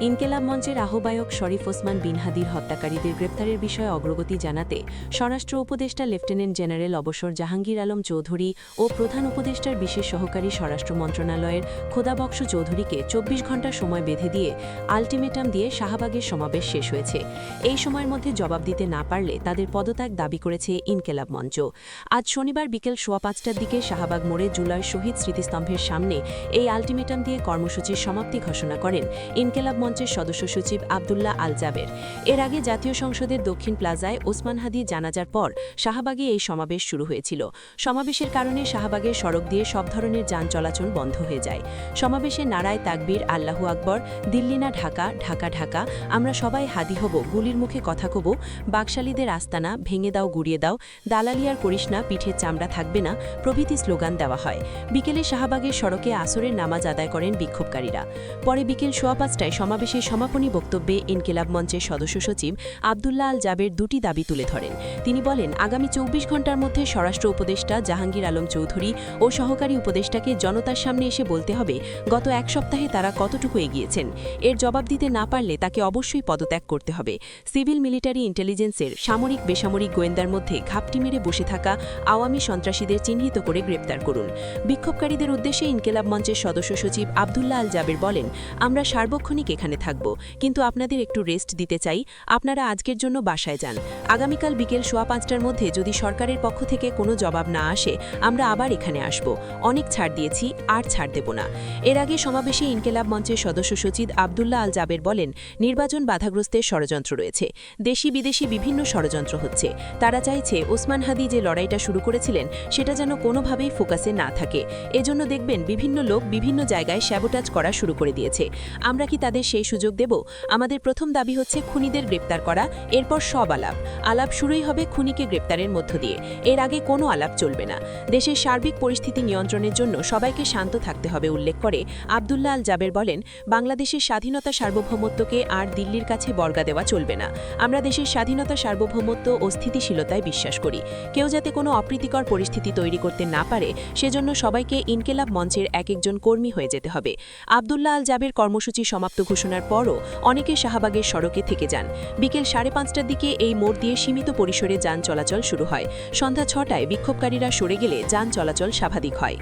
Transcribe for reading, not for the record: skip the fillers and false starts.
ইনকেলাব মঞ্চের আহ্বায়ক শরীফ ওসমান বিন হাদির হত্যাকারীদের গ্রেপ্তারের বিষয়ে অগ্রগতি জানাতে স্বরাষ্ট্র উপদেষ্টা লেফটেন্যান্ট জেনারেল অবসর জাহাঙ্গীর আলম চৌধুরী ও প্রধান উপদেষ্টার বিশেষ সহকারী স্বরাষ্ট্র মন্ত্রণালয়ের খোদাবক্স চৌধুরীকে ২৪ ঘণ্টা সময় বেঁধে দিয়ে আলটিমেটাম দিয়ে শাহবাগের সমাবেশ শেষ হয়েছে। এই সময়ের মধ্যে জবাব দিতে না পারলে তাদের পদত্যাগ দাবি করেছে ইনকেলাব মঞ্চ। আজ শনিবার বিকেল ৫:১৫টার দিকে শাহবাগ মোড়ে জুলাই শহীদ স্মৃতিস্তম্ভের সামনে এই আলটিমেটাম দিয়ে কর্মসূচির সমাপ্তি ঘোষণা করেন ইনকেলাব মঞ্চের সদস্য সচিব আবদুল্লাহ আল জাবের। এর আগে জাতীয় সংসদের দক্ষিণ প্লাজায় ওসমান হাদি জানাজার পর শাহবাগে এই সমাবেশ শুরু হয়েছিল। সমাবেশের কারণে শাহবাগের সড়ক দিয়ে সব ধরনের যান চলাচল বন্ধ হয়ে যায়। সমাবেশে নারায় তাকবীর, আল্লাহু আকবর, দিল্লি না ঢাকা, ঢাকা ঢাকা, আমরা সবাই হাদি হব, গুলির মুখে কথা কব, বাকশালীদের আস্তানা ভেঙে দাও, গুড়িয়ে দাও, দালালিয়ার করিস না, পিঠের চামড়া থাকবে না প্রভৃতি স্লোগান দেওয়া হয়। বিকেলে শাহবাগের সড়কে আসরের নামাজ আদায় করেন বিক্ষোভকারীরা। পরে বিকেল ৫:১৫টায় সমাবেশের সমাপনী বক্তব্যে ইনকিলাব মঞ্চের সদস্য সচিব আবদুল্লাহ আল জাবের দুটি দাবি তুলে ধরেন। তিনি বলেন, আগামী ২৪ ঘণ্টার মধ্যে স্বরাষ্ট্র উপদেষ্টা জাহাঙ্গীর আলম চৌধুরী ও সহকারী উপদেষ্টাকে জনতার সামনে এসে বলতে হবে গত এক সপ্তাহে তারা কতটুকু এগিয়েছেন। এর জবাব দিতে না পারলে তাকে অবশ্যই পদত্যাগ করতে হবে। সিভিল মিলিটারি ইন্টেলিজেন্সের সামরিক বেসামরিক গোয়েন্দার মধ্যে ঘাপটি মেরে বসে থাকা আওয়ামী সন্ত্রাসীদের চিহ্নিত করে গ্রেপ্তার করুন। বিক্ষোভকারীদের উদ্দেশ্যে ইনকিলাব মঞ্চের সদস্য সচিব আবদুল্লাহ আল জাবের বলেন, আমরা সার্বক্ষণিক এখানে থাকব, কিন্তু আপনাদের একটু রেস্ট দিতে চাই। আপনারা আজকের জন্য বাসায় যান। আগামীকাল বিকেল ৫:১৫টার মধ্যে যদি সরকারের পক্ষ থেকে কোনো জবাব না আসে আমরা আবার এখানে আসব। অনেক ছাড় দিয়েছি, আর ছাড় দেব না। এর আগে সমাবেশে ইনকিলাব মঞ্চের সদস্য সচিব আবদুল্লাহ আল জাবের বলেন, নির্বাচন বাধাগ্রস্তের ষড়যন্ত্র রয়েছে, দেশি বিদেশি বিভিন্ন ষড়যন্ত্র হচ্ছে। তারা চাইছে ওসমান হাদি যে লড়াইটা শুরু করেছিলেন সেটা যেন কোনোভাবেই ফোকাসে না থাকে। এজন্য দেখবেন বিভিন্ন লোক বিভিন্ন জায়গায় স্যাবোটাজ করা শুরু করে দিয়েছে। আমরা কি তাদের সেই সুযোগ দেব? আমাদের প্রথম দাবি হচ্ছে খুনিদের গ্রেপ্তার করা, এরপর সব আলাপ শুরুই হবে খুনিকে গ্রেপ্তারের মধ্য দিয়ে। এর আগে কোনো আলাপ চলবে না। দেশের সার্বিক পরিস্থিতি নিয়ন্ত্রণের জন্য সবাইকে শান্ত থাকতে হবে উল্লেখ করে আবদুল্লাহ আল জাবের বলেন, বাংলাদেশের স্বাধীনতা সার্বভৌমত্বকে আর দিল্লির কাছে বর্গা দেওয়া চলবে না। আমরা দেশের স্বাধীনতা সার্বভৌমত্ব ও স্থিতিশীলতায় বিশ্বাস করি। কেউ যাতে কোনো অপ্রীতিকর পরিস্থিতি তৈরি করতে না পারে সেজন্য সবাইকে ইনকিলাব মঞ্চের এক একজন কর্মী হয়ে যেতে হবে। আবদুল্লাহ আল জাবের কর্মসূচি সমাপ্ত ঘোষণার পরও অনেকে শাহবাগের সড়কে থেকে যান। বিকেল ৫:৩০টার দিকে এই মোড় দিয়ে সীমিত পরিসরে যান চলাচল শুরু হয়। সন্ধ্যা ৬টায় বিক্ষোভকারীরা সরে গেলে যান চলাচল স্বাভাবিক হয়।